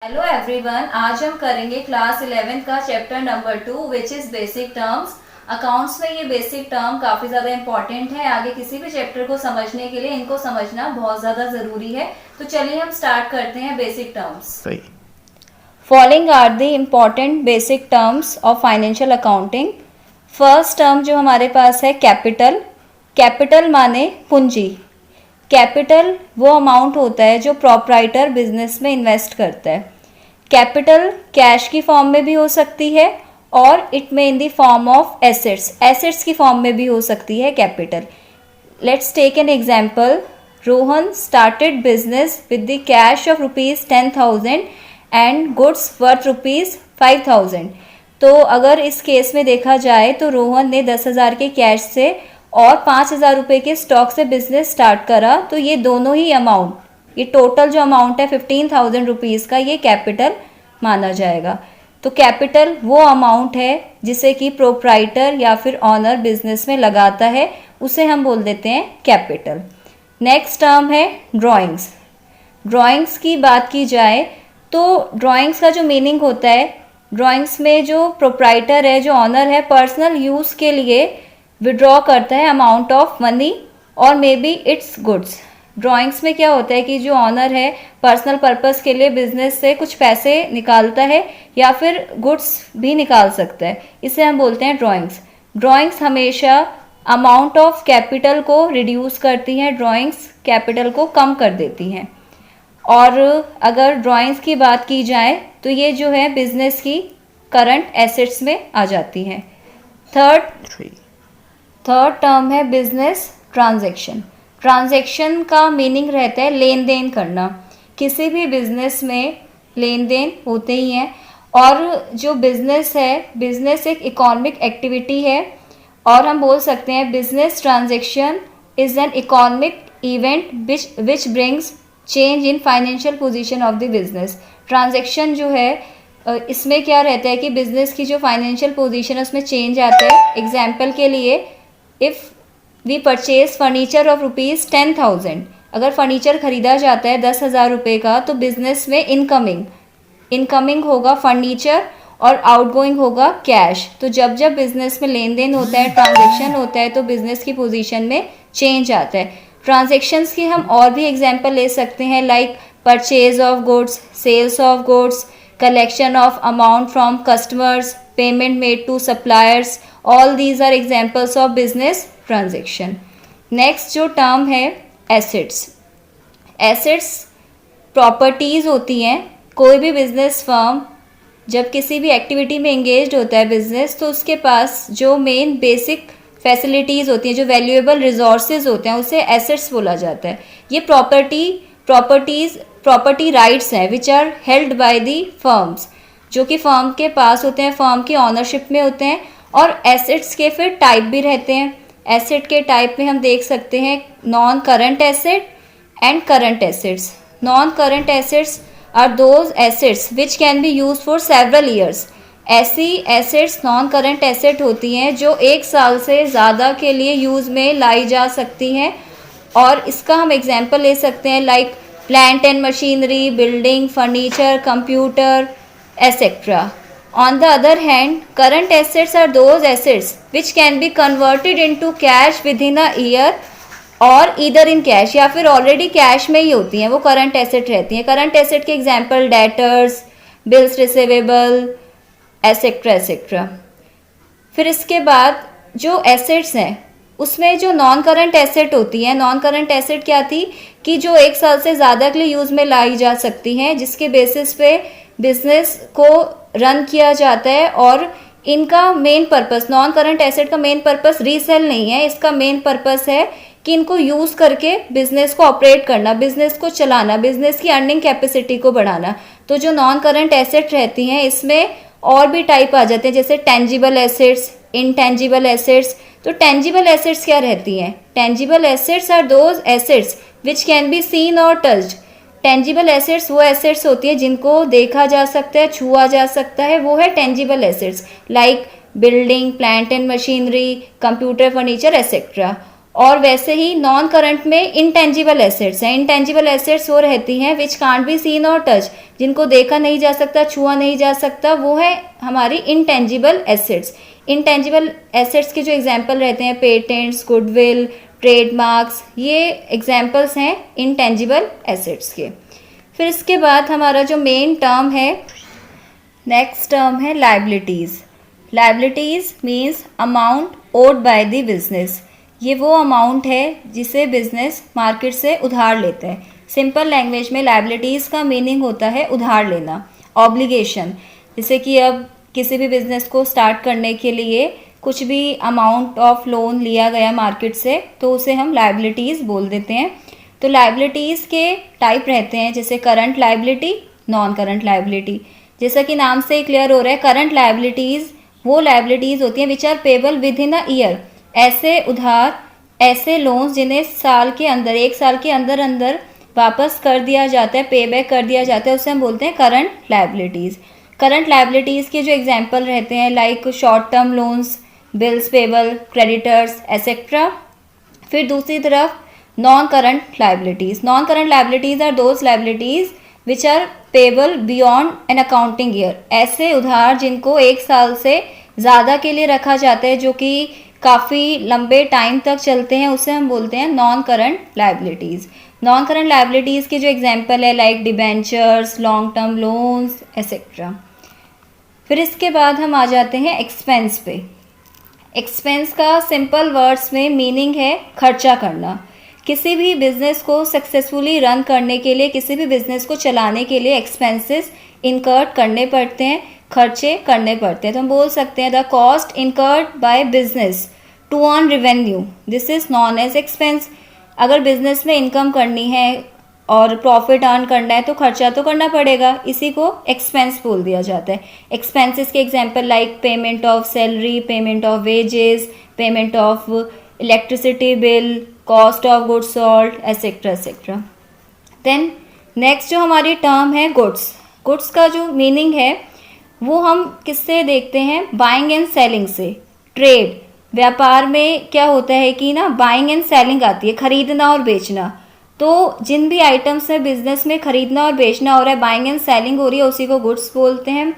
Hello everyone, आज हम करेंगे क्लास 11 का chapter number 2 which is basic terms. Accounts में ये बेसिक टर्म काफ़ी ज़्यादा इंपॉर्टेंट है। आगे किसी भी चैप्टर को समझने के लिए इनको समझना बहुत ज़्यादा ज़रूरी है। तो चलिए हम स्टार्ट करते हैं basic terms. Following are the important basic terms of financial accounting. First term जो हमारे पास है कैपिटल। कैपिटल माने पूंजी। कैपिटल वो अमाउंट होता है जो प्रोप्राइटर बिजनेस में इन्वेस्ट करता है। कैपिटल कैश की फॉर्म में भी हो सकती है और it may in the form of assets, assets की फॉर्म में भी हो सकती है capital. Let's take an example. Rohan started business with the cash of ₹10,000 and goods worth ₹5,000। तो अगर इस केस में देखा जाए तो रोहन ने 10,000 के कैश से और 5,000 रुपये के स्टॉक से बिजनेस स्टार्ट करा, तो ये दोनों ही अमाउंट, ये टोटल जो अमाउंट है 15,000 रुपीज़ का, ये कैपिटल माना जाएगा। तो कैपिटल वो अमाउंट है जिसे कि प्रोप्राइटर या फिर ऑनर बिजनेस में लगाता है, उसे हम बोल देते हैं कैपिटल। नेक्स्ट टर्म है ड्राइंग्स। ड्राइंग्स की बात की जाए तो ड्राइंग्स का जो मीनिंग होता है, ड्राइंग्स में जो प्रोप्राइटर है, जो ऑनर है, पर्सनल यूज़ के लिए विड्रॉ करता है अमाउंट ऑफ मनी और may be it's goods. Drawings में क्या होता है कि जो ऑनर है पर्सनल पर्पस के लिए बिजनेस से कुछ पैसे निकालता है या फिर गुड्स भी निकाल सकता है, इसे हम बोलते हैं ड्राइंग्स। ड्राइंग्स हमेशा अमाउंट ऑफ कैपिटल को रिड्यूस करती हैं, ड्राइंग्स कैपिटल को कम कर देती हैं। और अगर ड्राइंग्स की बात की जाए तो ये जो है बिजनेस की करंट एसेट्स में आ जाती हैं। थर्ड टर्म है बिजनेस ट्रांजैक्शन। ट्रांजैक्शन का मीनिंग रहता है लेन देन करना। किसी भी बिजनेस में लेन देन होते ही हैं और जो बिजनेस है, बिजनेस एक इकोनॉमिक एक्टिविटी है और हम बोल सकते हैं business transaction is an economic event which brings change in financial position of the business. Transaction जो है इसमें क्या रहता है कि बिजनेस की जो फाइनेंशियल पोजीशन है उसमें चेंज आता है। एग्जाम्पल के लिए, if we purchase furniture of ₹10,000, अगर फर्नीचर खरीदा जाता है 10,000 रुपये का, तो बिजनेस में इनकमिंग होगा फर्नीचर और आउटगोइंग होगा कैश। तो जब जब बिजनेस में लेन देन होता है, ट्रांजैक्शन होता है, तो बिजनेस की पोजीशन में चेंज आता है। ट्रांजैक्शंस की हम और भी एग्जांपल ले सकते हैं, like purchase of goods, sales of goods, collection of amount from customers, payment made to suppliers, all these are examples of business transaction. Next जो term है assets. assets प्रॉपर्टीज़ होती हैं। कोई भी बिजनेस फर्म जब किसी भी एक्टिविटी में एंगेज होता है बिजनेस, तो उसके पास जो मेन बेसिक फैसिलिटीज़ होती हैं, जो वैल्यूएबल रिसोर्सेज होते हैं, उसे एसेट्स बोला जाता है। ये प्रॉपर्टी राइट्स हैं which are held by the firms, जो कि फर्म के पास होते हैं, फर्म की ऑनरशिप में होते हैं। और एसेट्स के फिर टाइप भी रहते हैं। एसेट के टाइप में हम देख सकते हैं non current asset and current assets. Non current assets are those assets which can be use for several years. ऐसी एसेट्स नॉन करंट एसेट होती हैं जो 1 साल से ज़्यादा के लिए यूज़ में लाई जा सकती हैं। और इसका हम एग्जाम्पल ले सकते हैं like plant and machinery, building, furniture, computer, etcetera. On the other hand, current assets are those assets which can be converted into cash within a year और either in cash, या फिर ऑलरेडी कैश में ही होती हैं, वो current asset रहती हैं। Current asset के example debtors, bills receivable, etcetera etcetera. फिर इसके बाद जो एसेट्स हैं उसमें जो नॉन करंट एसेट होती है, नॉन करंट एसेट क्या थी कि जो 1 साल से ज़्यादा के लिए यूज़ में लाई जा सकती हैं, जिसके बेसिस पे बिजनेस को रन किया जाता है। और इनका main purpose, non current asset का मेन पर्पस रीसेल नहीं है, इसका मेन पर्पस है कि इनको यूज़ करके बिजनेस को ऑपरेट करना, बिजनेस को चलाना, बिजनेस की अर्निंग कैपेसिटी को बढ़ाना। तो जो नॉन करंट एसेट रहती हैं इसमें और भी टाइप आ जाते हैं, जैसे टेंजिबल एसेट्स, इनटेंजिबल एसेट्स। तो टेंजिबल एसेट्स क्या रहती हैं? Tangible assets are those assets which can be seen और टच्ड। टेंजिबल एसेट्स वो एसेट्स होती हैं जिनको देखा जा सकता है, छुआ जा सकता है, वो है tangible assets, like building, plant and machinery, computer, furniture, etcetera. और वैसे ही नॉन करंट में इंटेंजिबल एसेट्स हैं। इंटेंजिबल एसेट्स वो रहती हैं विच कांट बी सीन और टच, जिनको देखा नहीं जा सकता, छुआ नहीं जा सकता, वो है हमारी इंटेंजिबल एसेट्स। इंटेंजिबल एसेट्स के जो एग्जांपल रहते हैं पेटेंट्स, गुडविल, ट्रेडमार्क्स, ये एग्जांपल्स हैं इंटेंजिबल एसेट्स के। फिर इसके बाद हमारा जो मेन टर्म है, नेक्स्ट टर्म है liabilities. Liabilities means amount owed by the business. ये वो अमाउंट है जिसे बिजनेस मार्केट से उधार लेता है। सिंपल लैंग्वेज में लायबिलिटीज़ का मीनिंग होता है उधार लेना, ऑब्लिगेशन। जैसे कि अब किसी भी बिजनेस को स्टार्ट करने के लिए कुछ भी अमाउंट ऑफ लोन लिया गया मार्केट से, तो उसे हम लायबिलिटीज़ बोल देते हैं। तो लायबिलिटीज़ के टाइप रहते हैं, जैसे current liability, non current liability. जैसा कि नाम से क्लियर हो रहा है, करंट लायबिलिटीज़ वो लायबिलिटीज़ होती हैं which are payable within a year. ऐसे उधार, ऐसे लोन्स जिन्हें साल के अंदर, एक साल के अंदर अंदर वापस कर दिया जाता है, पे बैक कर दिया जाता है, उसे हम बोलते हैं करंट लायबिलिटीज़। करंट लायबिलिटीज़ के जो एग्जांपल रहते हैं like short term loans, bills payable, creditors etcetera. फिर दूसरी तरफ non current liabilities. Non current liabilities are those liabilities which are payable beyond an accounting year. ऐसे उधार जिनको एक साल से ज़्यादा के लिए रखा जाता है, जो कि काफ़ी लंबे टाइम तक चलते हैं, उसे हम बोलते हैं non current liabilities. Non current liabilities के जो एग्जांपल है like debentures, long term loans etcetera. फिर इसके बाद हम आ जाते हैं एक्सपेंस पे। एक्सपेंस का सिंपल वर्ड्स में मीनिंग है खर्चा करना। किसी भी बिजनेस को सक्सेसफुली रन करने के लिए, किसी भी बिजनेस को चलाने के लिए एक्सपेंसेस इनकर्ड करने पड़ते हैं, खर्चे करने पड़ते हैं। तो हम बोल सकते हैं the cost incurred by business to earn revenue, this is known as expense. अगर बिजनेस में इनकम करनी है और प्रॉफिट अर्न करना है तो खर्चा तो करना पड़ेगा, इसी को एक्सपेंस बोल दिया जाता है। एक्सपेंसेस के example like payment of salary, payment of wages, payment of electricity bill, cost of goods sold etcetera etcetera. Then next जो हमारी टर्म है गुड्स। गुड्स का जो मीनिंग है वो हम किससे देखते हैं, बाइंग एंड सेलिंग से। ट्रेड, व्यापार में क्या होता है कि ना बाइंग एंड सेलिंग आती है, खरीदना और बेचना। तो जिन भी आइटम्स में बिजनेस में खरीदना और बेचना हो रहा है, बाइंग एंड सेलिंग हो रही है, उसी को गुड्स बोलते हैं।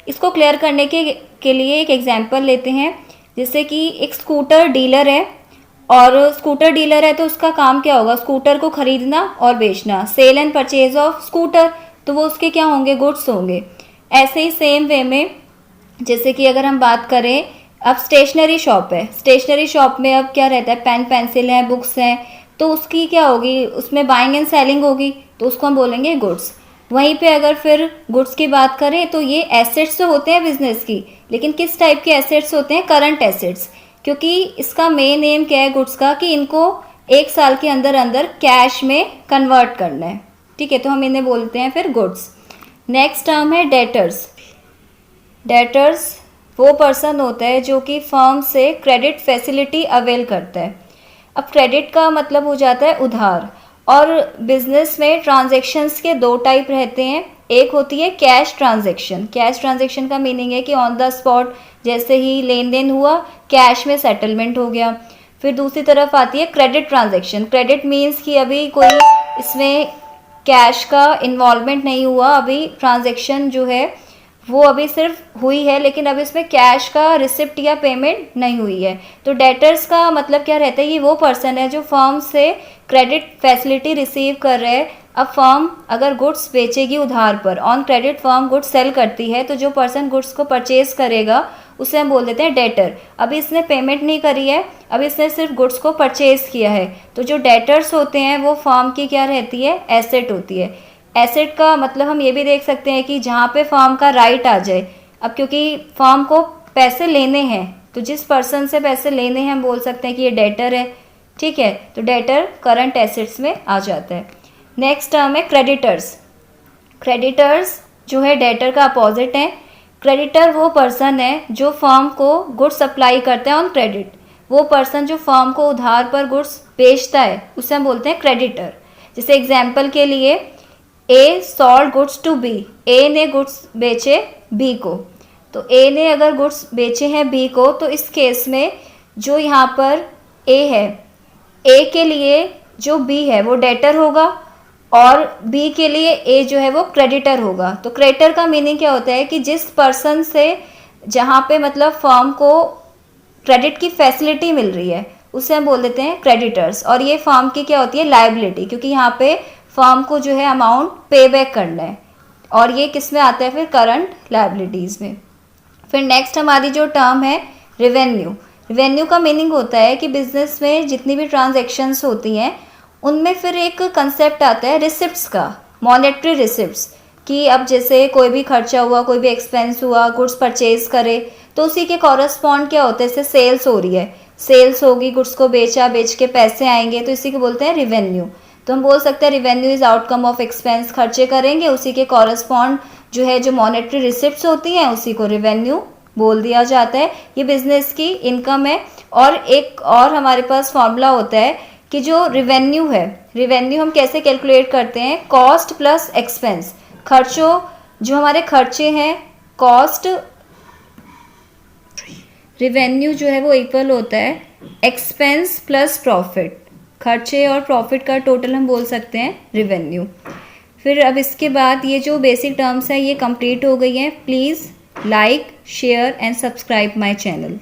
इसको क्लियर करने के लिए एक एग्जांपल लेते हैं। जैसे कि एक स्कूटर डीलर है, और स्कूटर डीलर है तो उसका काम क्या होगा, स्कूटर को खरीदना और बेचना, sale and purchase of scooter. तो वो उसके क्या होंगे, गुड्स होंगे। ऐसे ही सेम वे में जैसे कि अगर हम बात करें, अब स्टेशनरी शॉप है, स्टेशनरी शॉप में अब क्या रहता है, पेन पेंसिल हैं, बुक्स हैं, तो उसकी क्या होगी, उसमें बाइंग एंड सेलिंग होगी, तो उसको हम बोलेंगे गुड्स। वहीं पे अगर फिर गुड्स की बात करें तो ये एसेट्स तो होते हैं बिजनेस की, लेकिन किस टाइप के एसेट्स होते हैं, करंट एसेट्स। क्योंकि इसका मेन एम क्या है गुड्स का, कि इनको एक साल के अंदर अंदर कैश में कन्वर्ट करना है। ठीक है, तो हम इन्हें बोलते हैं फिर गुड्स। नेक्स्ट टर्म है डेटर्स। डेटर्स वो पर्सन होता है जो कि फर्म से क्रेडिट फैसिलिटी अवेल करता है। अब क्रेडिट का मतलब हो जाता है उधार। और बिजनेस में ट्रांजैक्शंस के दो टाइप रहते हैं। एक होती है कैश ट्रांजैक्शन। कैश ट्रांजैक्शन का मीनिंग है कि ऑन द स्पॉट जैसे ही लेन देन हुआ, कैश में सेटलमेंट हो गया। फिर दूसरी तरफ आती है क्रेडिट ट्रांजैक्शन। क्रेडिट मीन्स कि अभी कोई इसमें कैश का इन्वॉल्वमेंट नहीं हुआ, अभी ट्रांजैक्शन जो है वो अभी सिर्फ हुई है, लेकिन अभी इसमें कैश का रिसिप्ट या पेमेंट नहीं हुई है। तो डेटर्स का मतलब क्या रहता है, ये वो पर्सन है जो फर्म से क्रेडिट फैसिलिटी रिसीव कर रहे हैं। अब फर्म अगर गुड्स बेचेगी उधार पर, on credit firm goods sell करती है, तो जो पर्सन गुड्स को परचेज करेगा उसे हम बोल देते हैं डेटर। अभी इसने पेमेंट नहीं करी है, अभी इसने सिर्फ गुड्स को परचेज किया है। तो जो डेटर्स होते हैं वो फर्म की क्या रहती है, एसेट होती है। एसेट का मतलब हम ये भी देख सकते हैं कि जहाँ पे फर्म का राइट आ जाए। अब क्योंकि फर्म को पैसे लेने हैं, तो जिस पर्सन से पैसे लेने हैं हम बोल सकते हैं कि ये डेटर है। ठीक है, तो डेटर करंट एसेट्स में आ जाता है। नेक्स्ट टर्म है क्रेडिटर्स। क्रेडिटर्स जो है डेटर का अपोजिट है। क्रेडिटर वो पर्सन है जो फर्म को गुड्स सप्लाई करता है ऑन क्रेडिट। वो पर्सन जो फर्म को उधार पर गुड्स बेचता है उसे हम बोलते हैं क्रेडिटर। जैसे एग्जाम्पल के लिए, ए सॉल्ड गुड्स टू बी। ए ने गुड्स बेचे बी को। तो ए ने अगर गुड्स बेचे हैं बी को, तो इस केस में जो यहाँ पर ए है ए के लिए जो बी है वो डेटर होगा और बी के लिए ए जो है वो क्रेडिटर होगा। तो क्रेडिटर का मीनिंग क्या होता है कि जिस पर्सन से जहाँ पे मतलब फर्म को क्रेडिट की फैसिलिटी मिल रही है उसे हम बोल देते हैं क्रेडिटर्स। और ये फर्म की क्या होती है, लायबिलिटी, क्योंकि यहाँ पे फर्म को जो है अमाउंट पे बैक करना है। और ये किस में आता है फिर, करंट लायबिलिटीज़ में। फिर नेक्स्ट हमारी जो टर्म है रेवेन्यू। रेवेन्यू का मीनिंग होता है कि बिजनेस में जितनी भी ट्रांजैक्शंस होती हैं उनमें फिर एक कंसेप्ट आता है रिसिप्ट्स का, मॉनेटरी रिसिप्ट्स, कि अब जैसे कोई भी खर्चा हुआ, कोई भी एक्सपेंस हुआ, गुड्स परचेज करे तो उसी के कॉरस्पॉन्ड क्या होता है, जैसे सेल्स हो रही है, सेल्स होगी, गुड्स को बेचा, बेच के पैसे आएंगे, तो इसी को बोलते हैं रिवेन्यू। तो हम बोल सकते हैं revenue is outcome of expense, खर्चे करेंगे उसी के कॉरस्पॉन्ड जो है जो मॉनेटरी रिसिप्ट्स होती हैं उसी को रेवेन्यू बोल दिया जाता है। ये बिजनेस की इनकम है। और एक और हमारे पास फॉर्मूला होता है कि जो रेवेन्यू है, रेवेन्यू हम कैसे कैलकुलेट करते हैं, कॉस्ट प्लस एक्सपेंस। खर्चों, जो हमारे खर्चे हैं, कॉस्ट, रेवेन्यू जो है वो इक्वल होता है एक्सपेंस प्लस प्रॉफिट। खर्चे और प्रॉफिट का टोटल हम बोल सकते हैं रेवेन्यू। फिर अब इसके बाद ये जो बेसिक टर्म्स है ये कंप्लीट हो गई हैं। Please like, share and subscribe my channel.